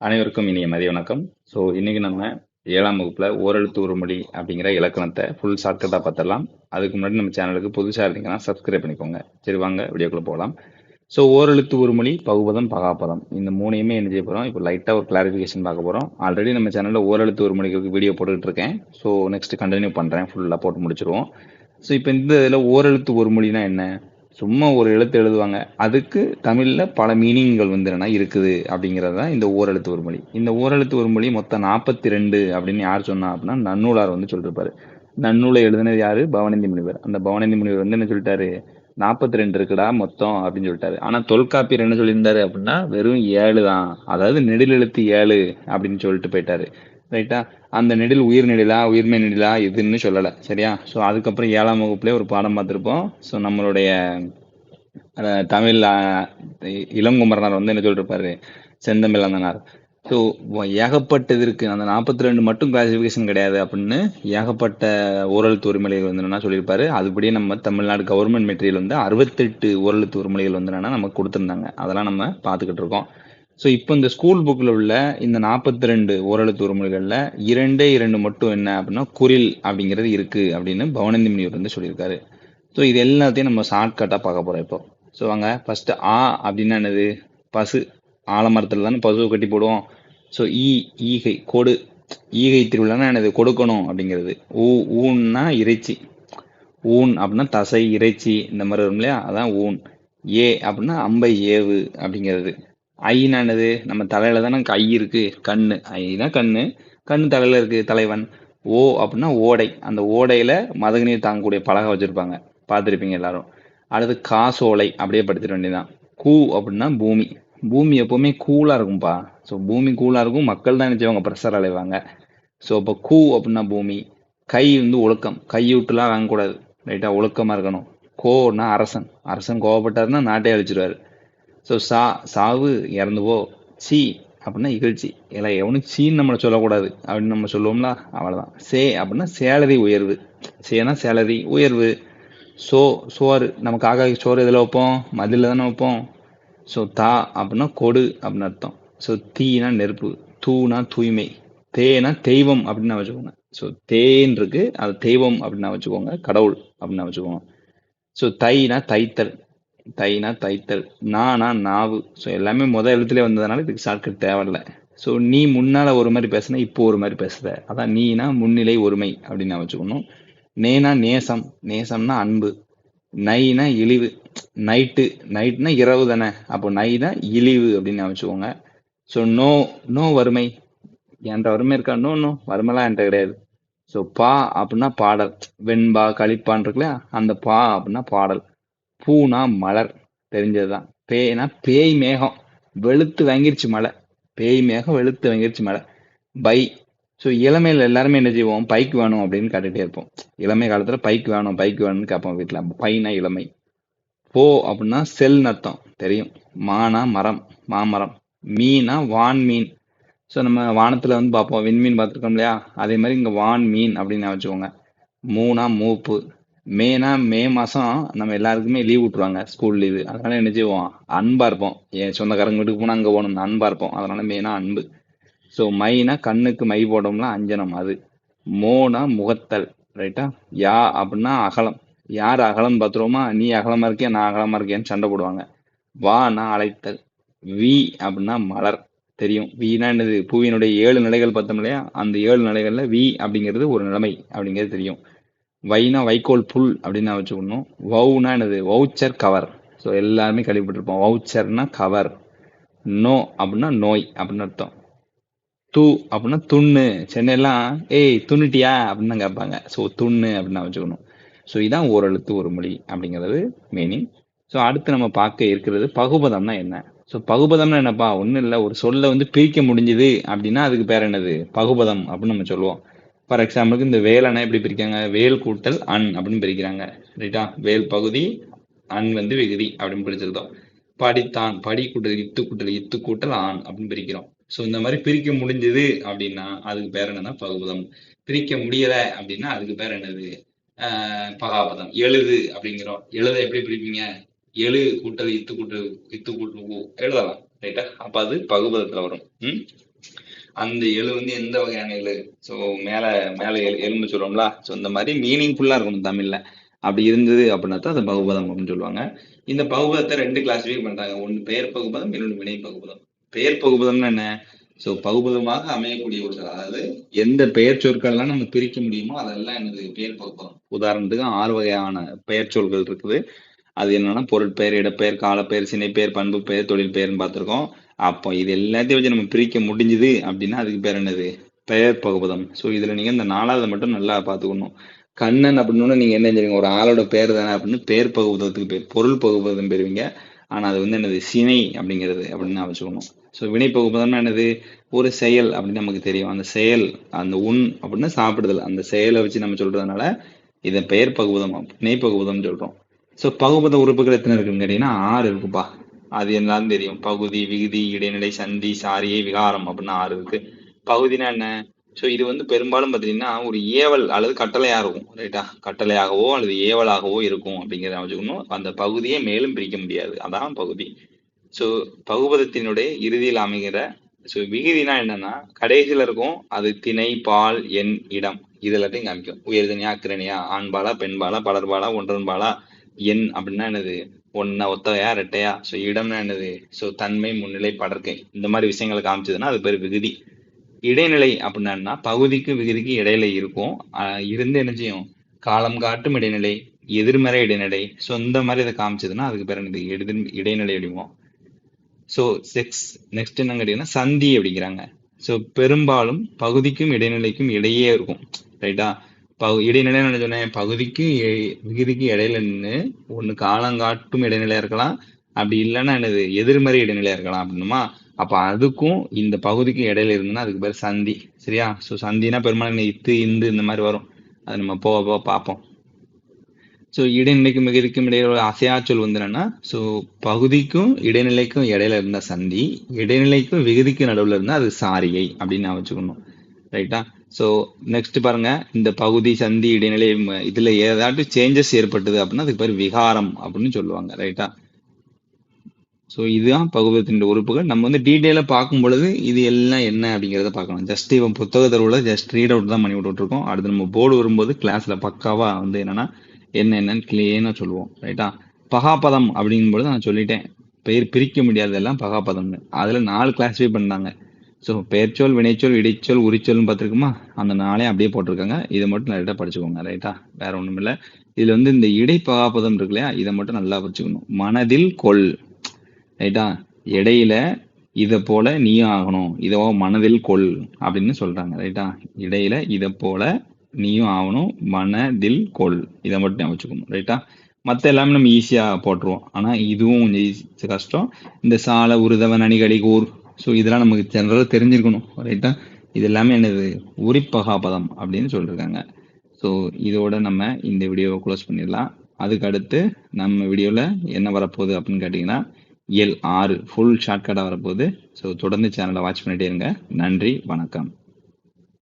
அனைவருக்கும் இனிய மதிய வணக்கம். ஸோ இன்னைக்கு நம்ம 7ஆம் வகுப்புல ஓரெழுத்து ஒரு மொழி அப்படிங்கிற இலக்கணத்தை ஃபுல் ஷார்ட்கட்டாக பார்த்துடலாம். அதுக்கு முன்னாடி நம்ம சேனலுக்கு புதுசாக இருந்தீங்கன்னா சப்ஸ்கிரைப் பண்ணிக்கோங்க. சரி, வாங்க வீடியோக்குள்ள போகலாம். ஸோ ஓரெழுத்து ஒரு மொழி, பகுபதம், பகாபதம், இந்த மூணையுமே என்ன செய்ய போகிறோம்? இப்போ லைட்டாக ஒரு கிளாரிஃபிகேஷன் பார்க்க போகிறோம். ஆல்ரெடி நம்ம சேனலில் ஓரெழுத்து ஒரு மொழிகளுக்கு வீடியோ போட்டுக்கிட்டு இருக்கேன். ஸோ நெக்ஸ்ட் கண்டினியூ பண்ணுறேன், ஃபுல்லாக போட்டு முடிச்சிருவோம். ஸோ இப்போ இந்த இதில் ஓரெழுத்து ஒரு மொழினா என்ன? சும்மா ஒரு எழுத்து எழுதுவாங்க, அதுக்கு தமிழ்ல பல மீனிங்கள் வந்து என்ன இருக்குது அப்படிங்கிறது தான் இந்த ஓரெழுத்து ஒரு மொழி. இந்த ஓரெழுத்து ஒரு மொழி மொத்தம் 42 அப்படின்னு யார் சொன்னா அப்படின்னா நன்னூலார் வந்து சொல்லிருப்பாரு. நன்னூலை எழுதினது யாரு? பவனந்தி முனிவர். அந்த பவனந்தி முனிவர் வந்து என்ன சொல்லிட்டாரு? 42 இருக்குடா மொத்தம் அப்படின்னு சொல்லிட்டாரு. ஆனா தொல்காப்பியர் என்ன சொல்லியிருந்தாரு அப்படின்னா வெறும் 7 தான், அதாவது நெடில் எழுத்து 7 அப்படின்னு சொல்லிட்டு போயிட்டாரு. ரைட்டா? அந்த நெடில் உயிர் நெடிலா உயிர்மை நெடிலா இதுன்னு சொல்லலை. சரியா? ஸோ அதுக்கப்புறம் 7ஆம் வகுப்புலேயே ஒரு பாடம் பார்த்துருப்போம். ஸோ நம்மளுடைய தமிழ் இளங்குமரனார் வந்து என்ன சொல்லிருப்பாரு? செந்தமிழ் அந்தனார். ஸோ ஏகப்பட்டது இருக்கு. அந்த 42 மட்டும் கிளாசிஃபிகேஷன் கிடையாது அப்படின்னு ஏகப்பட்ட ஓரெழுத்து உரிமைகள் வந்து என்ன சொல்லியிருப்பாரு. அதுபடியே நம்ம தமிழ்நாடு கவர்மெண்ட் மெட்டீரியல் வந்து 68 ஓரெழுத்து உரிமைகள் வந்து என்னன்னா நமக்கு கொடுத்துருந்தாங்க. அதெல்லாம் நம்ம பார்த்துக்கிட்டு இருக்கோம். ஸோ இப்போ இந்த ஸ்கூல் புக்கில் உள்ள இந்த 42 ஓரெழுத்து உரிமைகளில் 2 மட்டும் என்ன அப்படின்னா குரில் அப்படிங்கிறது இருக்கு அப்படின்னு பவனந்தி முனிவர் வந்து சொல்லியிருக்காரு. ஸோ இது எல்லாத்தையும் நம்ம ஷார்ட்கட்டாக பார்க்க போகிறோம் இப்போ. ஸோ வாங்க, ஃபர்ஸ்ட் ஆ அப்படின்னா என்னது? பசு. ஆலமரத்தில் தானே பசுவை கட்டி போடுவோம். ஸோ ஈகை கொடு. ஈகை திருவிழான்னா என்னது? கொடுக்கணும் அப்படிங்கிறது. ஊன்னா இறைச்சி. ஊன் அப்படின்னா தசை, இறைச்சி இந்த மாதிரி வரும் இல்லையா, அதான் ஊன். ஏ அப்படின்னா அம்பை ஏவு அப்படிங்கிறது. ஐனா என்னது? நம்ம தலையில தானே கை இருக்கு, கண்ணு. ஐனா கண்ணு, கண்ணு தலையில இருக்கு, தலைவன். ஓ அப்படின்னா ஓடை. அந்த ஓடையில மதகுநீர் தாங்கக்கூடிய பலகை வச்சிருப்பாங்க, பார்த்துருப்பீங்க எல்லாரும். அடுத்து காசோலை, அப்படியே படுத்திட வேண்டியதான். கூ அப்படின்னா பூமி. பூமி எப்பவுமே கூலா இருக்கும்பா. ஸோ பூமி கூலா இருக்கும், மக்கள் தான் நினைச்சவங்க ப்ரெஷர் அலைவாங்க. ஸோ இப்போ கூ அப்படின்னா பூமி. கை வந்து ஒழுக்கம், கை விட்டுலாம் வாங்கக்கூடாது. ரைட்டா? ஒழுக்கமா இருக்கணும். கோன்னா அரசன். அரசன் கோவப்பட்டாருன்னா நாட்டே அழிச்சிருவாரு. ஸோ சாவு, இறந்து போ. சி அப்படின்னா இகழ்ச்சி. இல்லை எவனும் சீன்னு நம்மளை சொல்லக்கூடாது அப்படின்னு நம்ம சொல்லுவோம்ல, அவ்வளோதான். அப்படின்னா சேலரி உயர்வு. சேனா சேலரி உயர்வு. சோறு, நம்ம காக்காய்க்கு சோறு எதில் வைப்போம்? மதிலில் தானே வைப்போம். ஸோ அப்படின்னா கொடு அப்படின்னு அர்த்தம். ஸோ தீனா நெருப்பு. தூனா தூய்மை. தேனா தெய்வம் அப்படின்னு வச்சுக்கோங்க. ஸோ தேன் இருக்கு, அது தெய்வம் அப்படின்னு வச்சுக்கோங்க, கடவுள் அப்படின்னு வச்சுக்கோங்க. ஸோ தைனா தைத்தல். தைத்தல். நானா நாவு. ஸோ எல்லாமே முதல் எழுத்துல வந்ததுனால இதுக்கு ஷார்ட்கட் தேவையில்ல. ஸோ நீ முன்னால ஒரு மாதிரி பேசுன, இப்போ ஒரு மாதிரி பேசுற, அதான் நீனா முன்னிலை ஒருமை அப்படின்னு வச்சுக்கணும். நேனா நேசம். நேசம்னா அன்பு. நைனா இழிவு. நைட்னா இரவு தானே, அப்போ நைனா இழிவு அப்படின்னு வச்சுக்கோங்க. ஸோ நோ வறுமை. என்கிட்ட வறுமை இருக்கா? நோ வறுமைலாம் என்கிட்ட கிடையாது. ஸோ பா அப்படின்னா பாடல். வெண்பா களிப்பான் இருக்குல்ல, அந்த பா அப்படின்னா பாடல். பூனா மலர், தெரிஞ்சதுதான். பேய்னா பேய் மேகம், வெளுத்து வாங்கிருச்சு மழை. பேய் மேகம் வெளுத்து வாங்கிருச்சு மழை. பை. ஸோ இளமையில எல்லாருமே என்ன செய்வோம்? பைக் வேணும் அப்படின்னு கேட்டுட்டே இருப்போம். இளமை காலத்துல பைக் வேணும்னு கேட்போம் வீட்டுல. பைனா இளமை. போ அப்படின்னா செல்னு அர்த்தம், தெரியும். மானா மரம், மாமரம். மீனா வான் மீன். ஸோ நம்ம வானத்துல வந்து பார்ப்போம், விண்மீன் பார்த்துருக்கோம் இல்லையா, அதே மாதிரி இங்க வான் மீன் அப்படின்னு வச்சுக்கோங்க. மூணா மூப்பு. மே மாசம் நம்ம எல்லாருக்குமே லீவ் விட்டுருவாங்க, ஸ்கூல் லீவு. அதனால என்ன செய்வோம்? அன்பா இருப்போம். என் சொந்தக்காரங்க வீட்டுக்கு போனா அங்க போகணும், அன்பா இருப்போம். அதனால மெயினா அன்பு. ஸோ மைனா கண்ணுக்கு மை போட்டோம்னா அஞ்சனம், அது. மோனா முகத்தல். ரைட்டா? யா அப்படின்னா அகலம். யார் அகலம் பார்த்துருவோமா? நீ அகலமா இருக்கியா, நான் அகலமா இருக்கேன்னு சண்டை போடுவாங்க. வானா அழைத்தல். வி அப்படின்னா மலர், தெரியும். வீணா என்னது? பூவினுடைய 7 நிலைகள் பார்த்தோம் இல்லையா, அந்த 7 நிலைகள்ல வி அப்படிங்கிறது ஒரு நிலைமை அப்படிங்கிறது தெரியும். வைனா வைக்கோல், புல் அப்படின்னு வச்சுக்கணும். வவுனா என்னது? Voucher cover. ஸோ எல்லாருமே கேள்விப்பட்டிருப்போம், வவுச்சர்னா கவர். நோ அப்படின்னா நோய் அப்படின்னு அர்த்தம். தூ அப்படின்னா துண்ணு. சென்னையெல்லாம் ஏய் துண்ணுட்டியா அப்படின்னு தான் கேட்பாங்க. ஸோ துண்ணு அப்படின்னு வச்சுக்கணும். ஸோ இதான் ஓரெழுத்து ஒரு மொழி அப்படிங்கிறது மீனிங். ஸோ அடுத்து நம்ம பார்க்க இருக்கிறது பகுபதம்னா என்ன. ஸோ பகுபதம்னா என்னப்பா? ஒன்றும் இல்லை, ஒரு சொல்லை வந்து பிரிக்க முடிஞ்சுது அப்படின்னா அதுக்கு பேர் என்னது? பகுபதம் அப்படின்னு நம்ம சொல்லுவோம். ஃபார் எக்ஸாம்பிளுக்கு இந்த வேலனை எப்படி பிரிக்காங்க? வேல் கூட்டல் அன் அப்படின்னு பிரிக்கிறாங்க. ரைட்டா? வேல் பகுதி, அன் வந்து விகுதி அப்படின்னு பிரிச்சிருந்தோம். படித்தான், படி கூட்டல் இத்து கூட்டல் ஆண் அப்படின்னு பிரிக்கிறோம். ஸோ இந்த மாதிரி பிரிக்க முடிஞ்சது அப்படின்னா அதுக்கு பேர் என்னன்னா பகுபதம். பிரிக்க முடியல அப்படின்னா அதுக்கு பேர் என்னது? பகாபதம். எழுது அப்படிங்கிறோம். எழுத எப்படி பிரிப்பீங்க? எழு கூட்டல் இத்து கூட்டல் ஊ எழுதலாம். ரைட்டா? அப்ப அது பகுபதத்துல வரும். அந்த எழு வந்து எந்த வகையான எழு? ஸோ மேல மேல எலும்பு சொல்லுவோம்ல, ஸோ இந்த மாதிரி மீனிங்ஃபுல்லா இருக்கணும் தமிழ்ல. அப்படி இருந்தது அப்படின்னா தான் அது பகுபதம் அப்படின்னு சொல்லுவாங்க. இந்த பகுபதத்தை 2 கிளாஸிஃபை பண்றாங்க. ஒன்று பெயர் பகுபதம், இன்னொன்று வினை பகுபதம். பெயர் பகுபதம்னா என்ன? ஸோ பகுபதமாக அமையக்கூடிய ஒரு சொல். அதாவது எந்த பெயர் சொற்கள்லாம் நம்ம பிரிக்க முடியுமோ அதெல்லாம் என்னது பெயர் பகுபதம். உதாரணத்துக்கு 6 வகையான பெயர் சொற்கள் இருக்குது. அது என்னன்னா பொருட்பெயர், இடப்பெயர், காலப்பெயர், சினைப்பெயர், பண்பு பெயர், தொழில் பெயர்னு பார்த்திருக்கோம். அப்போ இது எல்லாத்தையும் வச்சு நம்ம பிரிக்க முடிஞ்சுது அப்படின்னா அதுக்கு பேர் என்னது? பெயர் பகுபதம். ஸோ இதுல நீங்க இந்த 4வது மட்டும் நல்லா பார்த்துக்கணும். கண்ணன் அப்படின்னு நீங்க என்ன செஞ்சீங்க? ஒரு ஆளோட பேர் தானே அப்படின்னு பெயர் பகுபதத்துக்கு பேர். பொருள் பகுபதம் பெறுவீங்க. ஆனா அது வந்து என்னது? சினை அப்படிங்கிறது அப்படின்னு வச்சுக்கணும். ஸோ வினை பகுபதம்னா என்னது? ஒரு செயல் அப்படின்னு நமக்கு தெரியும். அந்த செயல், அந்த உண் அப்படின்னா சாப்பிடுதல், அந்த செயலை வச்சு நம்ம சொல்றதுனால இதை பெயர் பகுபதம், வினை பகுபதம் சொல்றோம். ஸோ பகுபத உறுப்புகள் எத்தனை இருக்குன்னு கேட்டீங்கன்னா 6 இருக்குப்பா. அது என்னன்னு தெரியும். பகுதி, விகுதி, இடைநிலை, சந்தி, சாரியை, விகாரம் அப்படின்னு 6 இருக்கு. பகுதினா என்ன? ஸோ இது வந்து பெரும்பாலும் பார்த்தீங்கன்னா ஒரு ஏவல் அல்லது கட்டளையா இருக்கும். ரைட்டா? கட்டளையாகவோ அல்லது ஏவலாகவோ இருக்கும் அப்படிங்கிறத வச்சுக்கணும். அந்த பகுதியை மேலும் பிரிக்க முடியாது. அதான் பகுதி. ஸோ பகுபதத்தினுடைய இறுதியில் அமைகிற விகுதினா என்னன்னா கடைசியில இருக்கும். அது திணை, பால், எண், இடம் இது எல்லாத்தையும் காமிக்கும். உயர்தனியா, அக்கிரணியா, ஆண்பாலா, பெண்பாலா, பலர்பாலா, ஒன்றன்பாலா, எண் அப்படின்னா என்னது? ஒன்ன, ஒத்தகையா, ரெட்டையா. ஸோ இடம்னா என்னது? ஸோ தன்மை, முன்னிலை, படர்க்கை இந்த மாதிரி விஷயங்களை காமிச்சதுன்னா அது பேர் விகுதி. இடைநிலை அப்படின்னா பகுதிக்கு விகுதிக்கு இடையில இருக்கும். இருந்து என்ன செய்யும்? காலம் காட்டும் இடைநிலை, எதிர்மறை இடைநிலை. ஸோ இந்த மாதிரி இதை காமிச்சதுன்னா அதுக்கு பேர் என்னது? இடைநிலை அப்படிமோ. ஸோ நெக்ஸ்ட் என்னன்னு கேட்டீங்கன்னா சந்தி அப்படிங்கிறாங்க. ஸோ பெரும்பாலும் பகுதிக்கும் இடைநிலைக்கும் இடையே இருக்கும். ரைட்டா? இடைநிலை என்ன சொன்னேன்? பகுதிக்கும் விகுதிக்கு இடையில நின்று ஒன்று காலங்காட்டும் இடைநிலையா இருக்கலாம், அப்படி இல்லைன்னா என்னது? எதிர்மறை இடைநிலையா இருக்கலாம் அப்படின்னுமா. அப்ப அதுக்கும் இந்த பகுதிக்கும் இடையில இருந்துன்னா அதுக்கு பேர் சந்தி. சரியா? ஸோ சந்தினா பெரும்பாலும் இத்து, இந்து இந்த மாதிரி வரும். அது நம்ம போக போக பார்ப்போம். ஸோ இடைநிலைக்கும் மிகுதிக்கும் இடையில அசையா சொல் வந்து என்னன்னா, ஸோ பகுதிக்கும் இடைநிலைக்கும் இடையில இருந்த சந்தி, இடைநிலைக்கும் விகுதிக்கும் நடுவில் இருந்தால் அது சாரியை அப்படின்னு நான் வச்சுக்கணும். ரைட்டா? ஸோ நெக்ஸ்ட் பாருங்க, இந்த பகுதி, சந்தி, இடைநிலை இதுல ஏதாட்டும் சேஞ்சஸ் ஏற்பட்டது அப்படின்னா அதுக்கு பேர் விகாரம் அப்படின்னு சொல்லுவாங்க. ரைட்டா? ஸோ இதுதான் பகுபதத்தின் உறுப்புகள். நம்ம வந்து டீட்டெயிலாக பார்க்கும் பொழுது இது எல்லாம் என்ன அப்படிங்கிறத பார்க்கணும். ஜஸ்ட் இவன் புத்தக தருவில் ஜஸ்ட் ரீட் அவுட் தான் பண்ணி விட்டுருக்கோம். அடுத்து நம்ம போர்டு வரும்போது கிளாஸ்ல பக்காவா வந்து என்னன்னு கிளீனாக சொல்லுவோம். ரைட்டா? பகாபதம் அப்படிங்கும்பொழுது நான் சொல்லிட்டேன், பெயர் பிரிக்க முடியாததெல்லாம் பகாபதம்னு. அதில் 4 கிளாஸிஃபை பண்ணாங்க. ஸோ பெயர்ச்சொல், வினைச்சொல், இடைச்சொல், உரிச்சொல்னு பார்த்துருக்குமா? அந்த 4 அப்படியே போட்டிருக்காங்க. இதை மட்டும் லைட்டாக படிச்சுக்கோங்க. ரைட்டா? வேற ஒன்றும் இல்லை. இதில் வந்து இந்த இடை பகாபதம் இருக்கு இல்லையா, இதை மட்டும் நல்லா படிச்சுக்கணும். மனதில் கொள். ரைட்டா? இடையில இதை போல நீயும் ஆகணும், இதை மனதில் கொள் அப்படின்னு சொல்றாங்க. ரைட்டா? இடையில இதை போல நீயும் ஆகணும், மனதில் கொள். இதை மட்டும் வச்சுக்கணும். ரைட்டா? மற்ற எல்லாமே நம்ம ஈஸியா போட்டுருவோம். ஆனா இதுவும் கொஞ்சம் கஷ்டம். இந்த சால, உருதவன், அணிகடி, கூர், ஸோ இதெல்லாம் நமக்கு ஜெனரலாக தெரிஞ்சிருக்கணும். ரைட்டா? இது எல்லாமே என்னது? உரிப்பகாபதம் அப்படின்னு சொல்லியிருக்காங்க. ஸோ இதோட நம்ம இந்த வீடியோவை க்ளோஸ் பண்ணிடலாம். அதுக்கு அடுத்து நம்ம வீடியோவில் என்ன வரப்போகுது அப்படின்னு கேட்டிங்கன்னா இயல் 6 ஃபுல் ஷார்ட்கட்டாக வரப்போகுது. ஸோ தொடர்ந்து சேனலை வாட்ச் பண்ணிட்டே இருங்க. நன்றி, வணக்கம்.